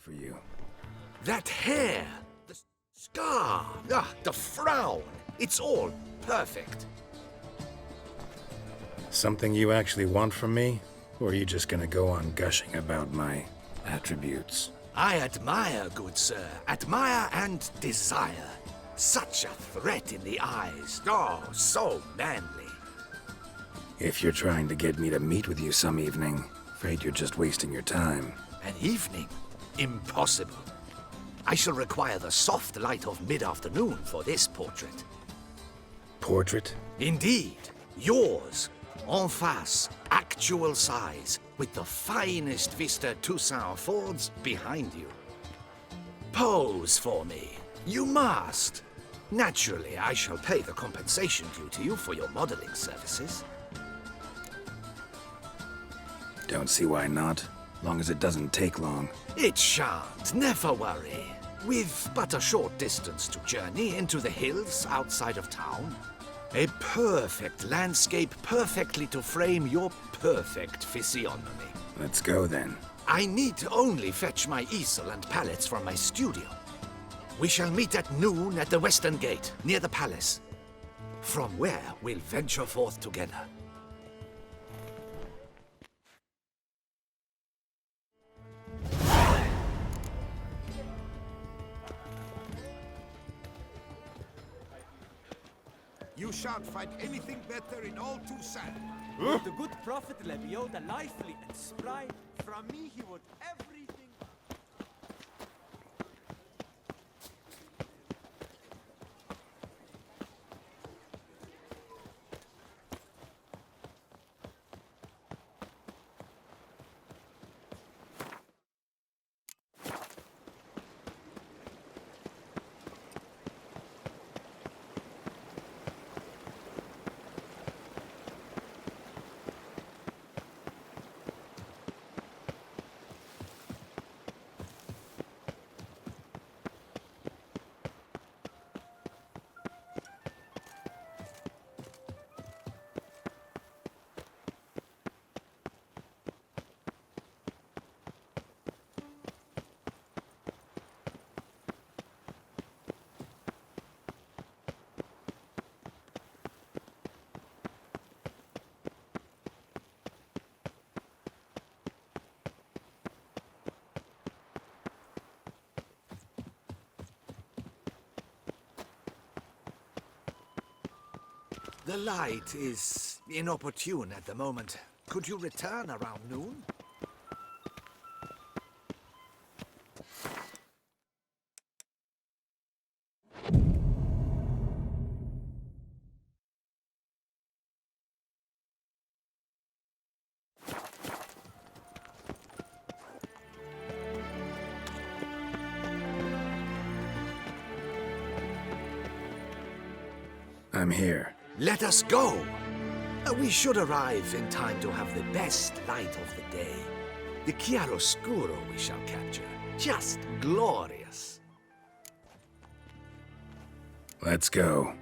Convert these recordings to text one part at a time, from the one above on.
for you. That hair, the scar, the frown, it's all perfect. Something you actually want from me? Or are you just gonna go on gushing about my attributes? I admire, good sir. Admire and desire. Such a threat in the eyes. Oh, so manly. If you're trying to get me to meet with you some evening, afraid you're just wasting your time. An evening? Impossible. I shall require the soft light of mid-afternoon for this portrait. Portrait? Indeed. Yours. En face. Actual size. With the finest vista Toussaint affords behind you. Pose for me. You must. Naturally, I shall pay the compensation due to you for your modeling services. Don't see why not. Long as it doesn't take long. It shan't, never worry. With but a short distance to journey into the hills outside of town. A perfect landscape perfectly to frame your perfect physiognomy. Let's go then. I need only fetch my easel and palettes from my studio. We shall meet at noon at the western gate, near the palace. From where we'll venture forth together. You shan't find anything better in all Toussaint. The good prophet Lebio, the lively and spry, From me he would everything... The light is inopportune at the moment. Could you return around noon? I'm here. Let us go! We should arrive in time to have the best light of the day. The chiaroscuro we shall capture. Just glorious. Let's go.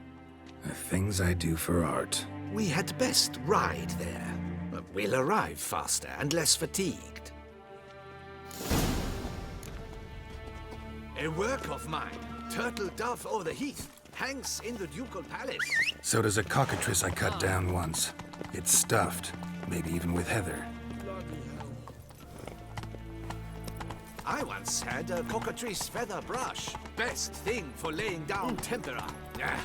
The things I do for art. We had best ride there. We'll arrive faster and less fatigued. A work of mine, Turtle Dove o'er the Heath, hangs in the ducal palace. So does a cockatrice I cut down once. It's stuffed, maybe even with heather. I once had a cockatrice feather brush. Best thing for laying down tempera.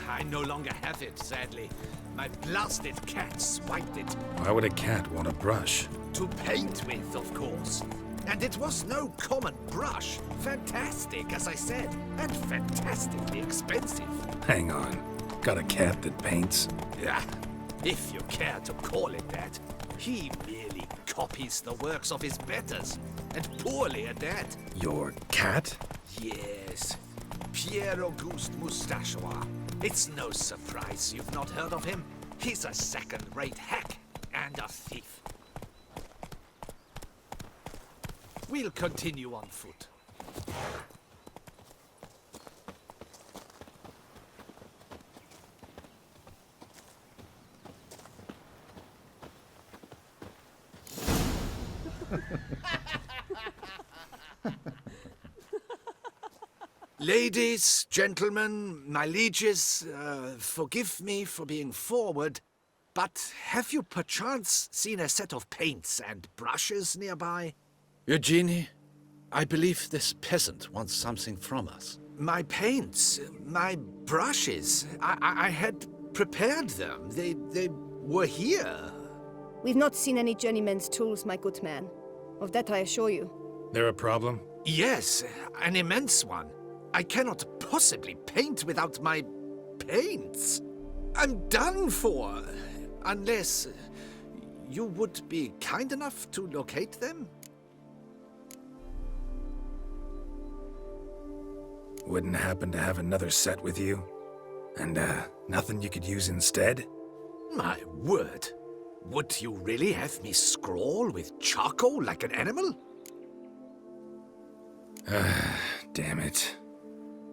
I no longer have it, sadly. My blasted cat swiped it. Why would a cat want a brush? To paint with, of course. And it was no common brush. Fantastic, as I said, and fantastically expensive. Hang on. Got a cat that paints? Yeah, if you care to call it that. He merely copies the works of his betters, and poorly at that. Your cat? Yes, Pierre-Auguste Moustachois. It's no surprise you've not heard of him. He's a second-rate hack and a thief. We'll continue on foot. Ladies, gentlemen, my lieges, forgive me for being forward, but have you perchance seen a set of paints and brushes nearby? Eugenie, I believe this peasant wants something from us. My paints, my brushes, I had prepared them. They were here. We've not seen any journeyman's tools, my good man. Of that I assure you. There a problem? Yes, an immense one. I cannot possibly paint without my paints. I'm done for. Unless you would be kind enough to locate them? Wouldn't happen to have another set with you? And, nothing you could use instead? My word. Would you really have me scrawl with charcoal like an animal? Damn it.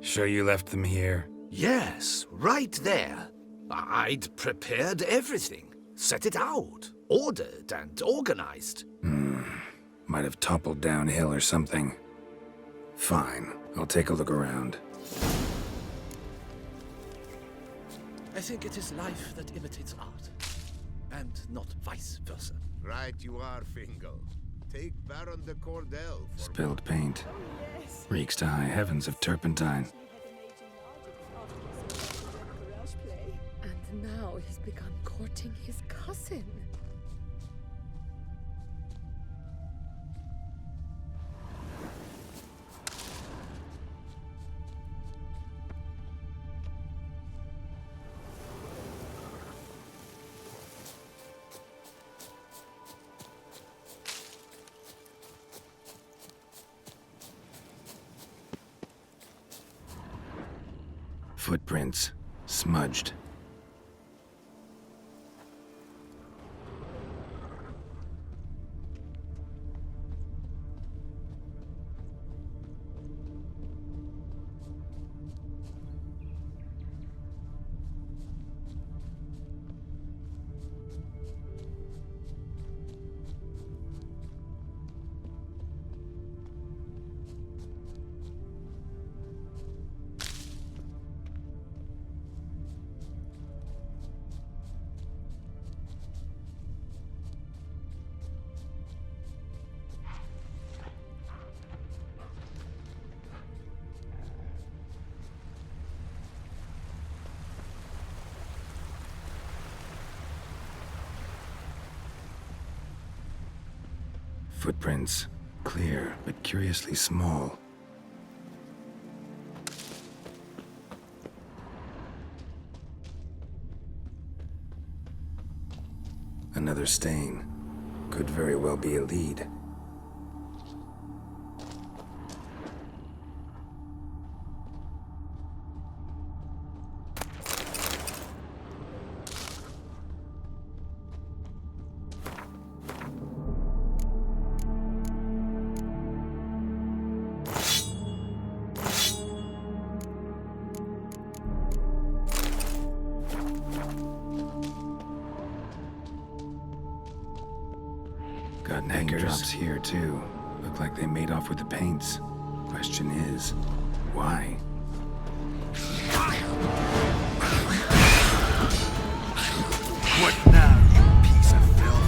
Sure you left them here? Yes, right there. I'd prepared everything. Set it out. Ordered and organized. Might have toppled downhill or something. Fine. I'll take a look around. I think it is life that imitates art, and not vice versa. Right you are, Fingal. Take Baron de Cordel for Spilled paint. Reeks to high heavens of turpentine. And now he's begun courting his cousin. Footprints. Smudged. Footprints. Clear, but curiously small. Another stain. Could very well be a lead. Got name drops here, too. Look like they made off with the paints. Question is, why? What now, you piece of filth?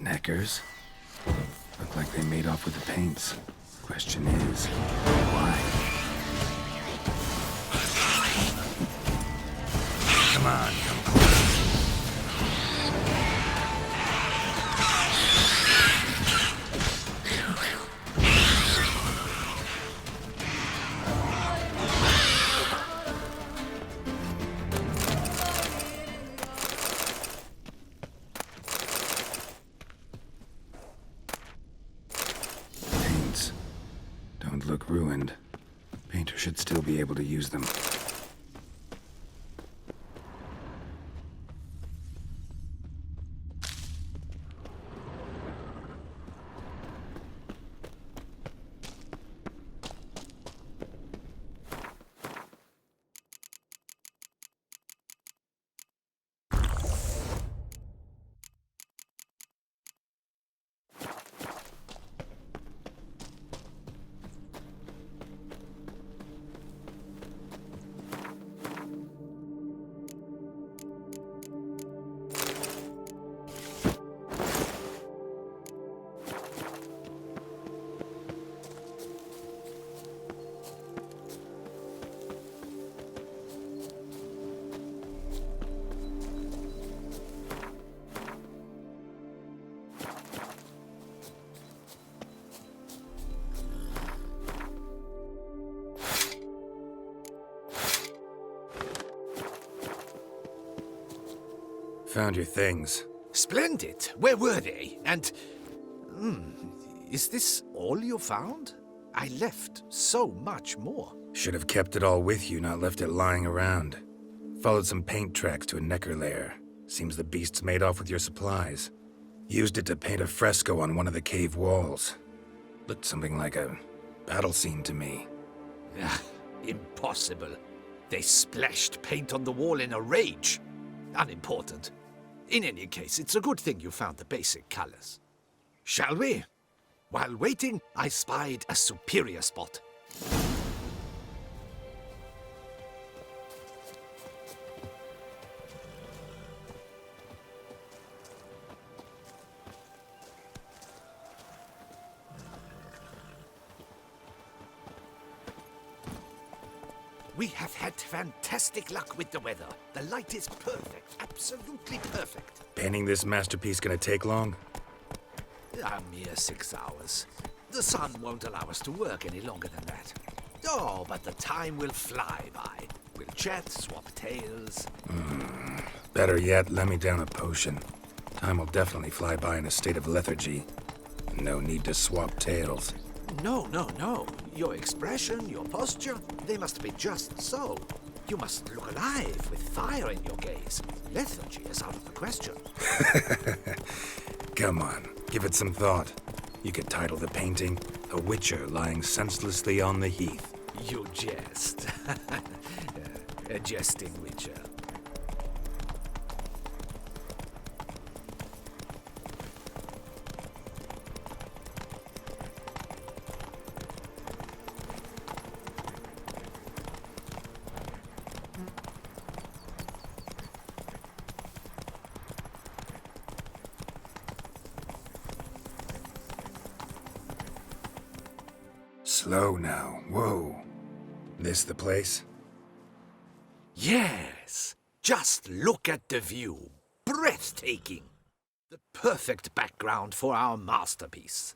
Neckers? Look like they made off with the paints. Question is, why? Come on, come close. ruined. Painter should still be able to use them. Found your things. Splendid. Where were they? And... is this all you found? I left so much more. Should have kept it all with you, not left it lying around. Followed some paint tracks to a Necker lair. Seems the beast's made off with your supplies. Used it to paint a fresco on one of the cave walls. Looked something like a battle scene to me. Impossible. They splashed paint on the wall in a rage. Unimportant. In any case, it's a good thing you found the basic colors. Shall we? While waiting, I spied a superior spot. We have had fantastic luck with the weather. The light is perfect, absolutely perfect. Painting this masterpiece gonna take long? A mere 6 hours. The sun won't allow us to work any longer than that. Oh, but the time will fly by. We'll chat, swap tales. Better yet, let me down a potion. Time will definitely fly by in a state of lethargy. No need to swap tales. No. Your expression, your posture, they must be just so. You must look alive with fire in your gaze. Lethargy is out of the question. Come on, give it some thought. You could title the painting, A Witcher Lying Senselessly on the Heath. You jest. A jesting witcher. Slow now, whoa. This the place? Yes. Just look at the view. Breathtaking. The perfect background for our masterpiece.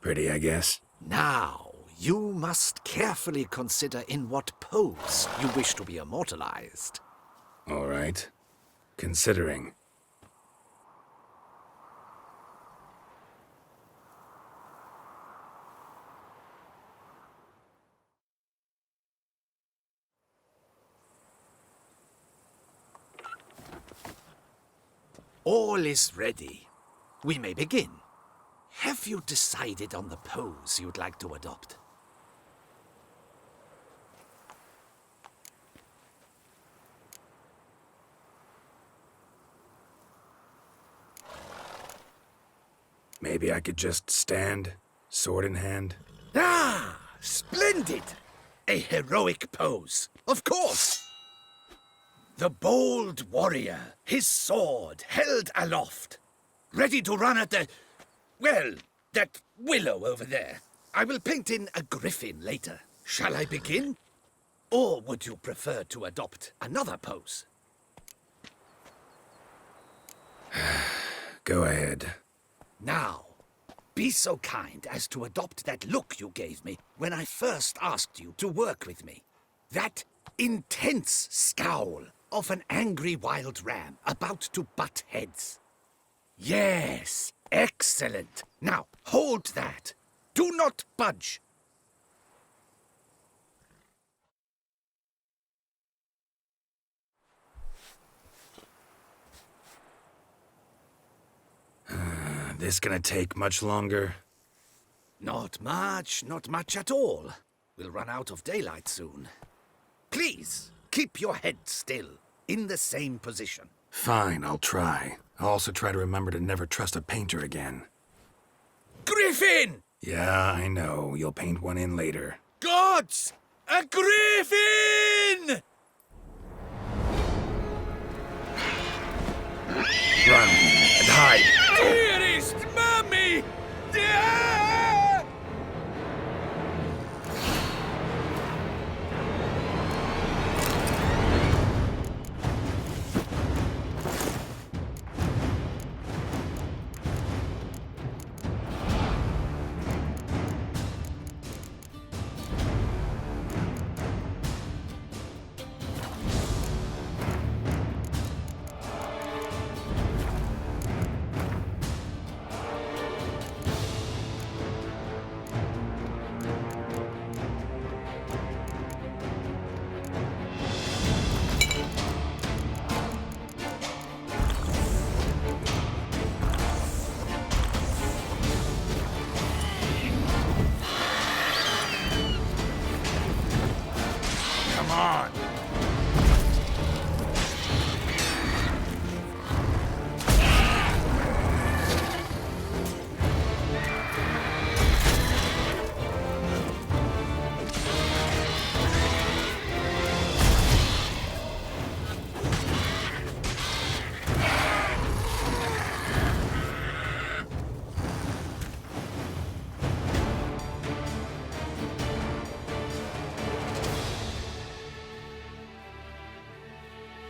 Pretty, I guess. Now, you must carefully consider in what pose you wish to be immortalized. All right. Considering. All is ready. We may begin. Have you decided on the pose you'd like to adopt? Maybe I could just stand, sword in hand. Ah, splendid! A heroic pose, of course! The bold warrior, his sword held aloft, ready to run at that willow over there. I will paint in a griffin later. Shall I begin? Or would you prefer to adopt another pose? Go ahead. Now, be so kind as to adopt that look you gave me when I first asked you to work with me. That intense scowl of an angry wild ram about to butt heads. Yes, excellent. Now, hold that. Do not budge. This gonna take much longer? Not much at all. We'll run out of daylight soon. Please, keep your head still, in the same position. Fine, I'll try. I'll also try to remember to never trust a painter again. Griffin! Yeah, I know. You'll paint one in later. Gods! A griffin! Run and hide! Dearest Mummy! Come on!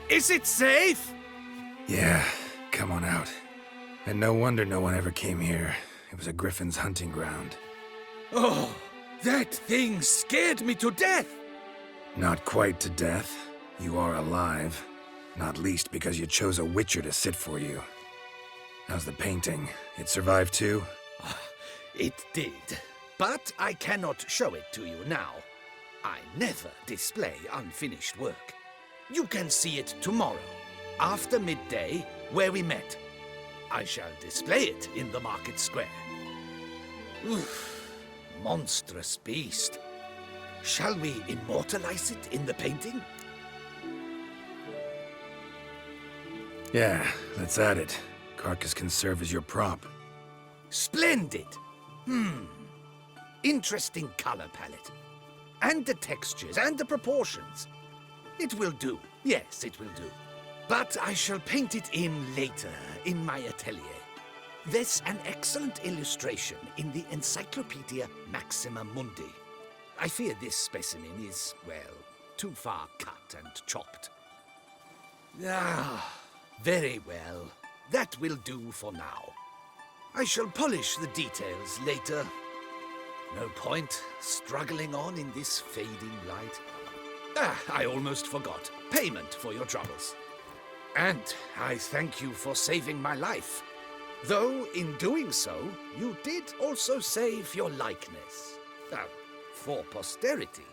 Is it safe? Yeah, come on out. And no wonder no one ever came here. It was a griffin's hunting ground. Oh, that thing scared me to death. Not quite to death. You are alive. Not least because you chose a witcher to sit for you. How's the painting? It survived too? It did. But I cannot show it to you now. I never display unfinished work. You can see it tomorrow, after midday, where we met. I shall display it in the market square. Oof, monstrous beast. Shall we immortalize it in the painting? Yeah, let's add it. Carcass can serve as your prop. Splendid! Interesting color palette. And the textures and the proportions. It will do. Yes, it will do. But I shall paint it in later, in my atelier. There's an excellent illustration in the Encyclopedia Maxima Mundi. I fear this specimen is, well, too far cut and chopped. Ah, very well. That will do for now. I shall polish the details later. No point struggling on in this fading light. Ah, I almost forgot. Payment for your troubles. And I thank you for saving my life. Though, in doing so, you did also save your likeness. For posterity.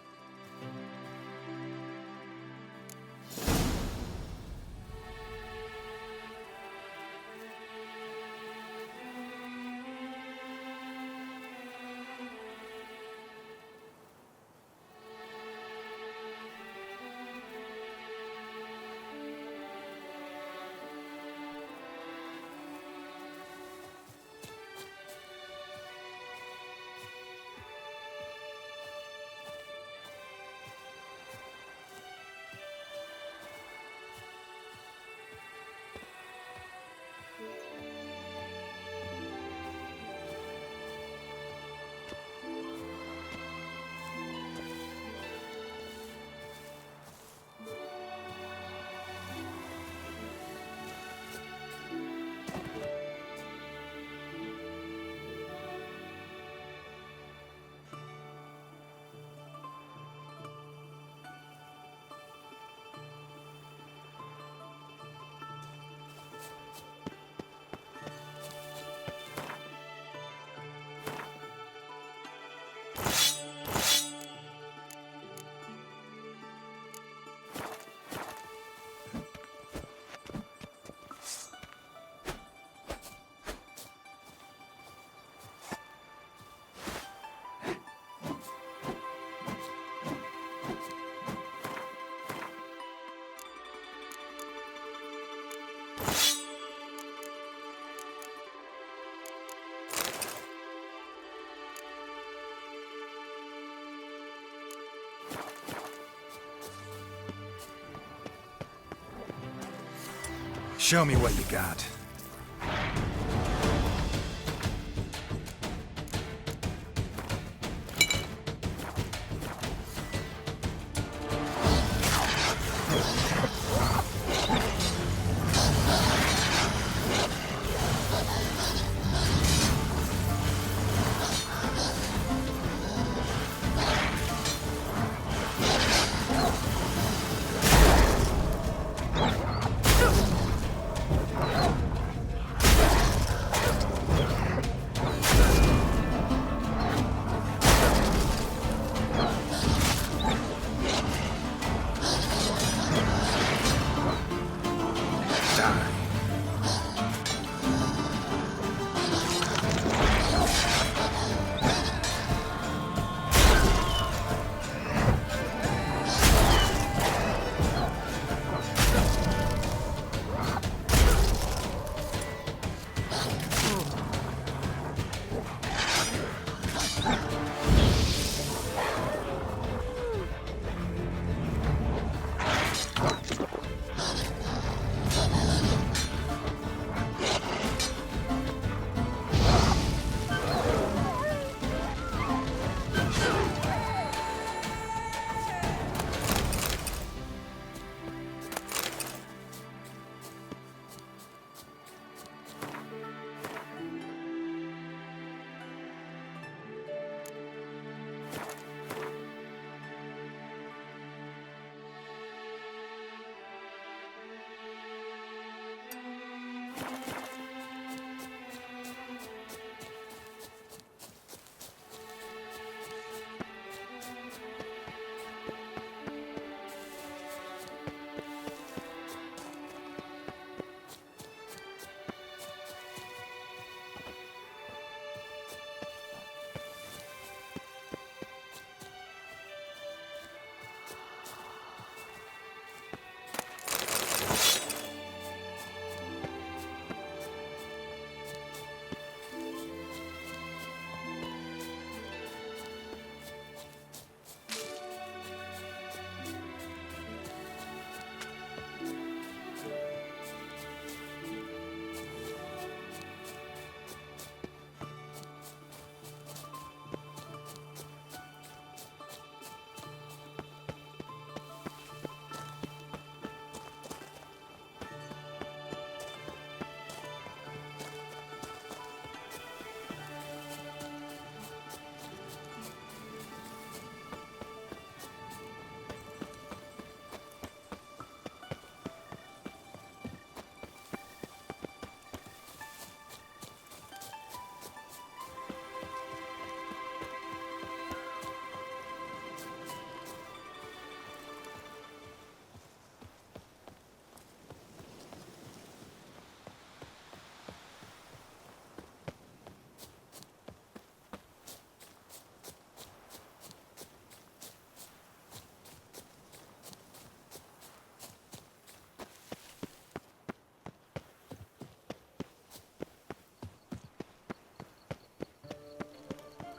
Show me what you got.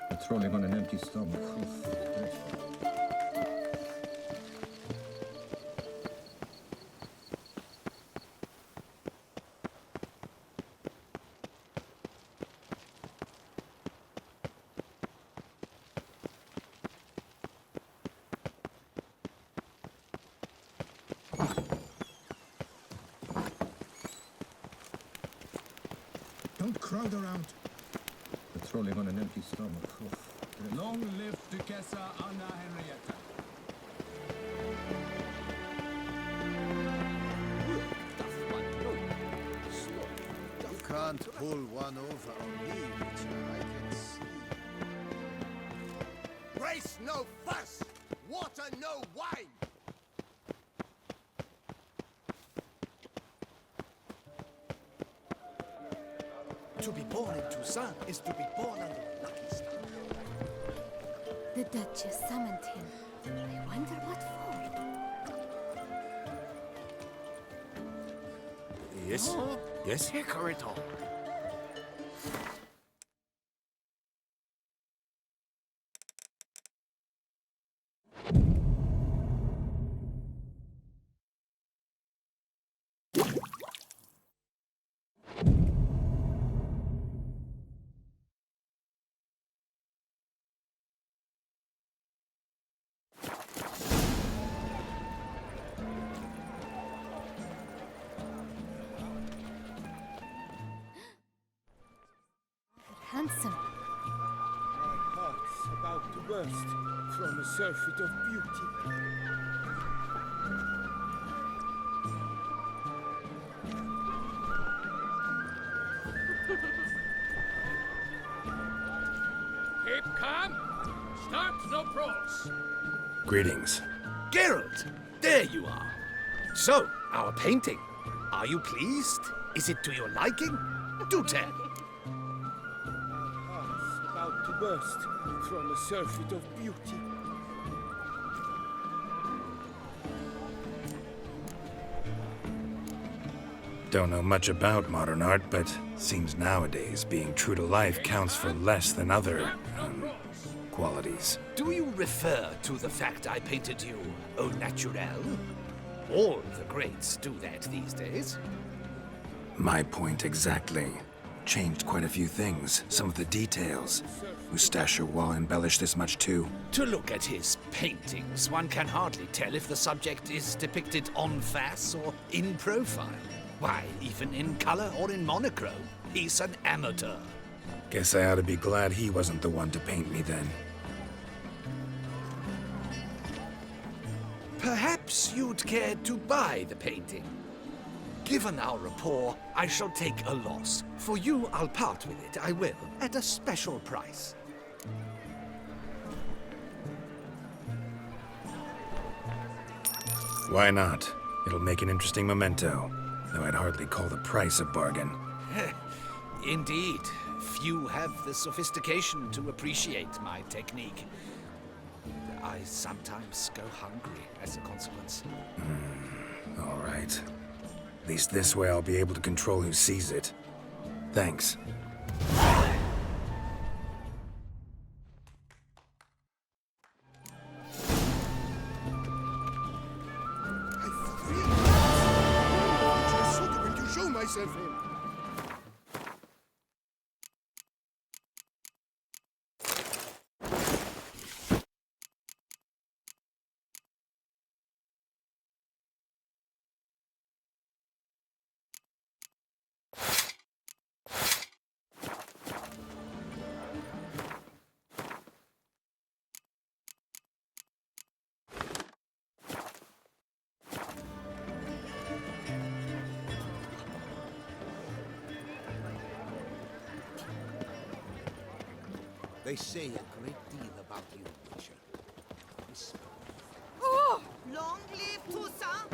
Patrolling on an empty stomach. Oof. Don't crowd around. Patrolling on an empty stomach. Oof. Long live Duchessa Anna Henrietta. You can't pull one over on me, Witcher, I can see. Race no fuss! Water no wine! To be born in Toussaint is to be born under a lucky star. The Duchess summoned him. I wonder what for. Yes? Yes? Hickory handsome. My heart's about to burst from a surfeit of beauty. Keep calm. Start no brawls. Greetings. Geralt, there you are. So, our painting. Are you pleased? Is it to your liking? Do tell. Heart's about to burst from a surfeit of beauty. Don't know much about modern art, but seems nowadays being true to life counts for less than other qualities. Do you refer to the fact I painted you au naturel? All the greats do that these days. My point exactly. Changed quite a few things. Some of the details. Eustache Wall embellished this much too. To look at his paintings, one can hardly tell if the subject is depicted en face or in profile. Why, even in color or in monochrome, he's an amateur. Guess I ought to be glad he wasn't the one to paint me then. Perhaps you'd care to buy the painting. Given our rapport, I shall take a loss. For you, I'll part with it, I will, at a special price. Why not? It'll make an interesting memento, though I'd hardly call the price a bargain. Indeed, few have the sophistication to appreciate my technique. I sometimes go hungry as a consequence. All right. At least this way I'll be able to control who sees it. Thanks. Show myself in. They say a great deal about you, Witcher. Oh, long live Toussaint!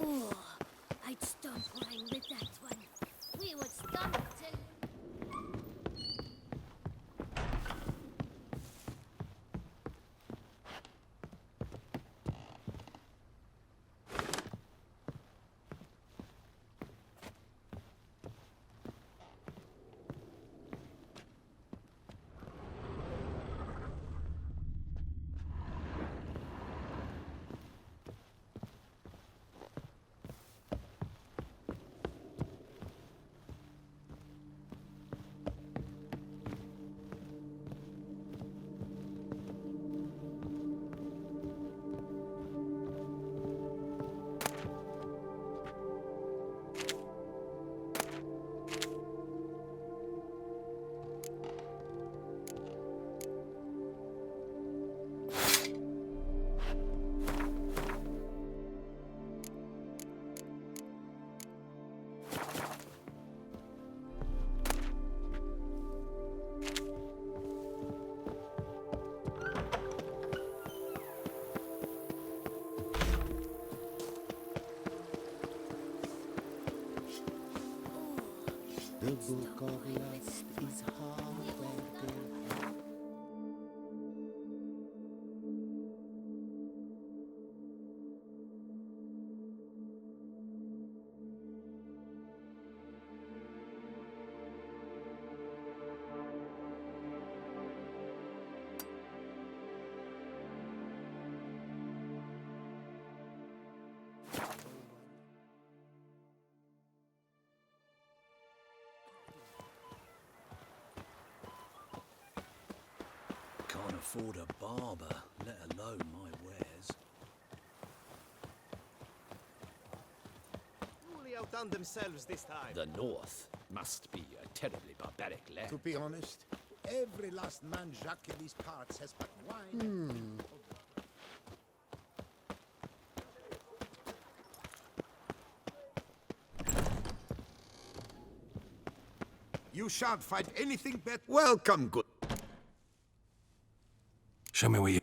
Oh, I'd stop playing with that one. We would stop till... The book of lust is hard. afford a barber, let alone my wares. Truly outdone themselves this time. The North must be a terribly barbaric land. To be honest, every last man Jacques in these parts has but wine. You shan't find anything better. Welcome, good. Show me where you...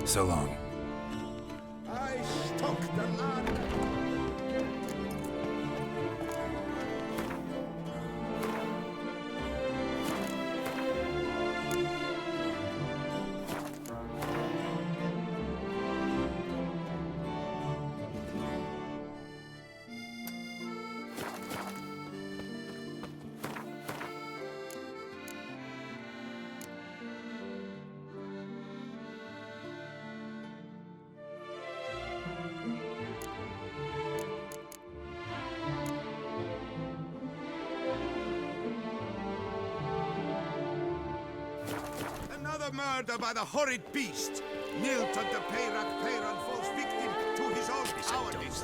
So long. I stalk the land. Another murder by the horrid beast. Nilton de Peyrac Peyran falls victim to his own cowardice.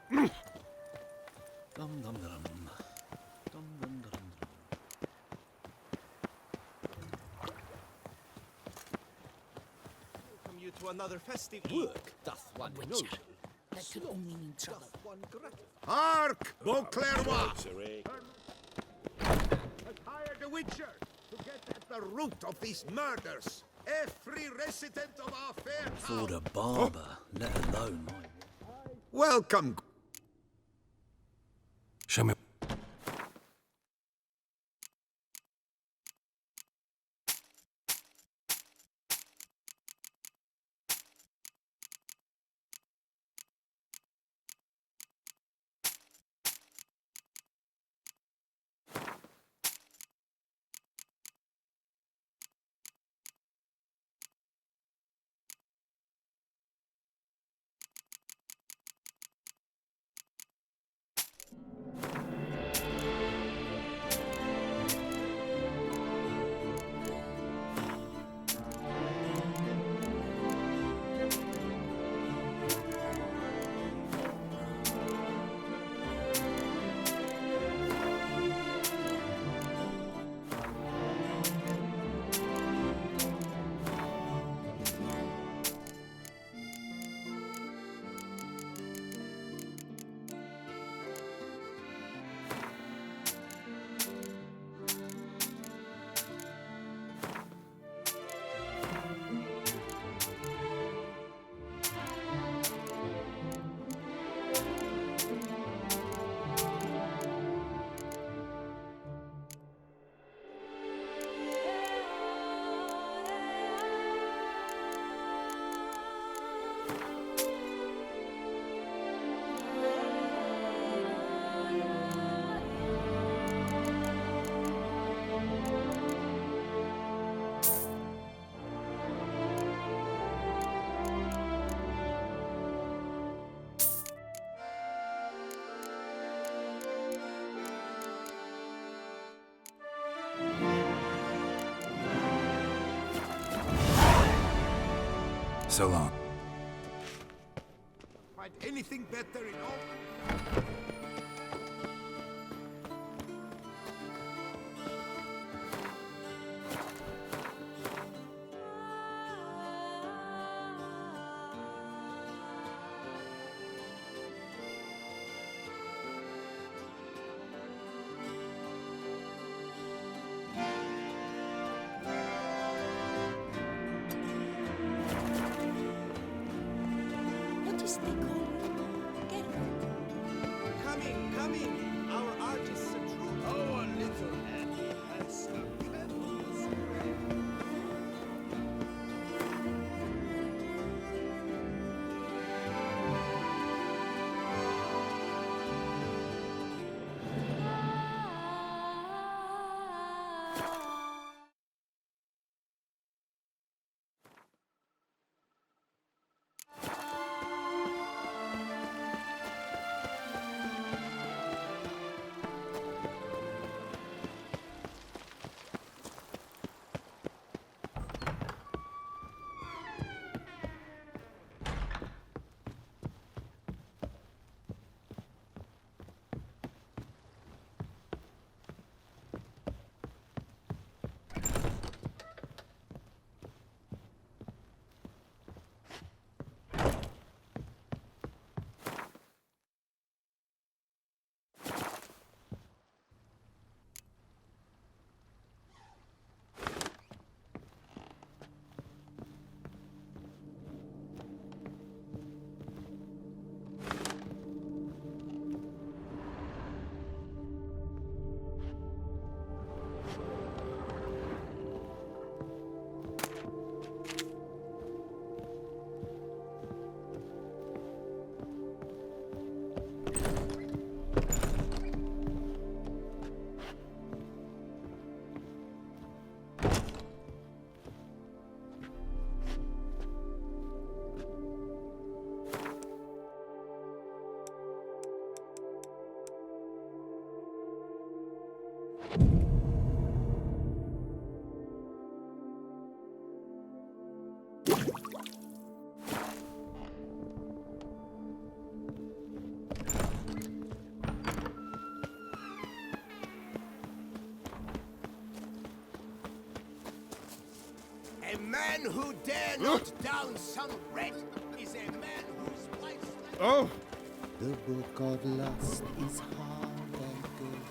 Dum dum dum. Dum dum dum. Welcome you to another festive Work doth one noble. That could only mean trouble. Doth one gratify. Hark, Beauclervois! Hire the Witcher to get at the root of these murders. Every resident of our fair For town. the barber, let alone mine. Welcome. Show me. So long. Find anything better in all? What is they call Geralt? Come in. Our artists are true. Our little Annie has a tremendous brain. man who dare not down some red is a man whose wife's Oh! The book of lust is hard and good.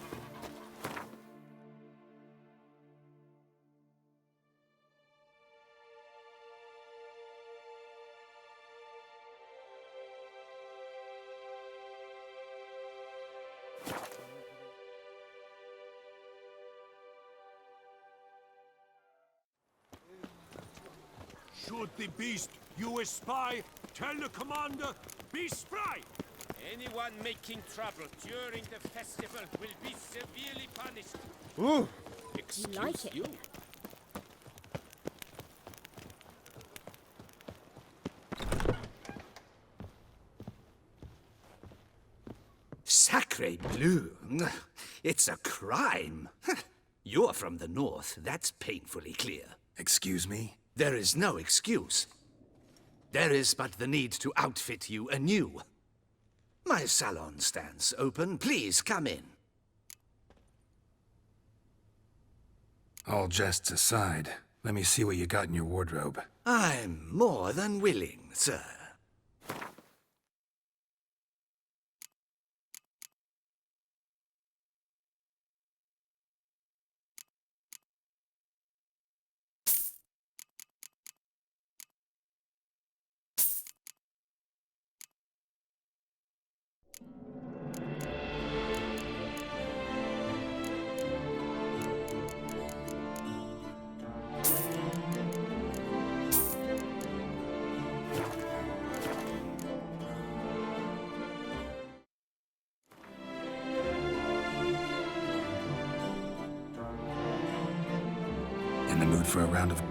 Shoot the beast, you espy. Tell the commander, be spry. Anyone making trouble during the festival will be severely punished. Ooh! Excuse like it? you. Sacre bleu! It's a crime. You're from the north, that's painfully clear. Excuse me? There is no excuse. There is but the need to outfit you anew. My salon stands open. Please come in. All jests aside, let me see what you got in your wardrobe. I'm more than willing, sir. In the mood for a round of...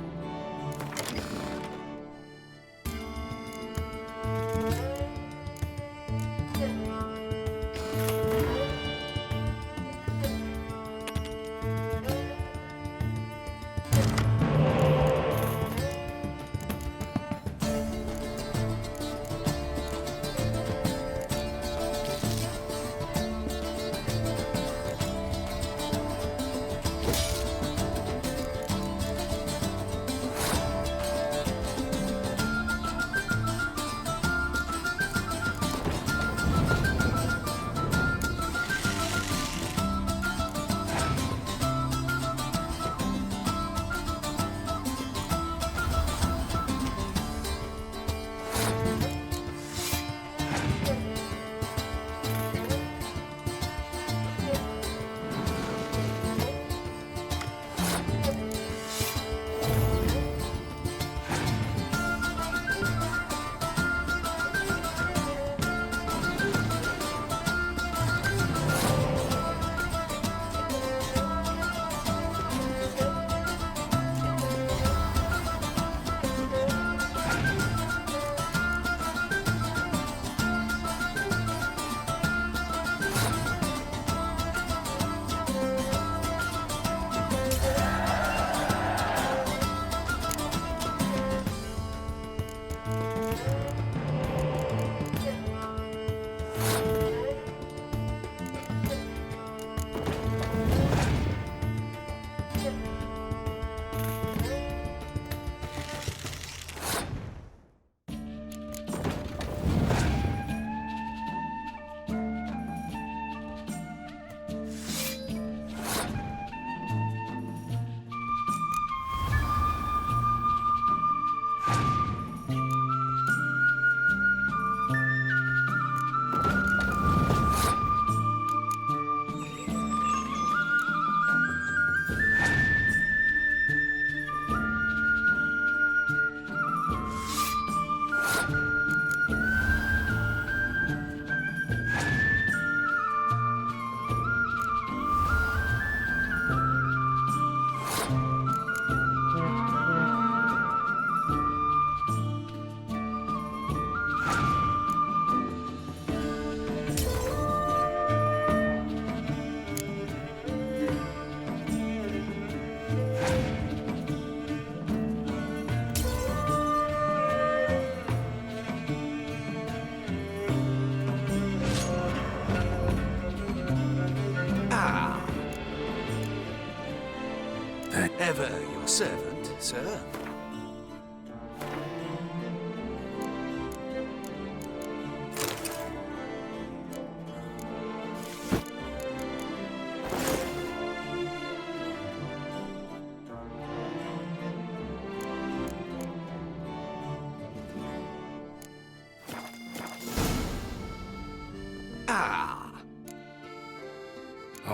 Ever your servant, sir.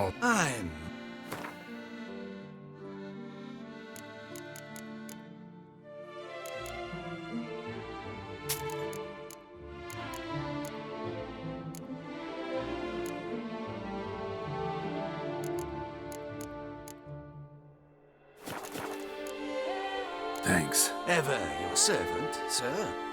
all. I'm... Thanks. Ever your servant, sir.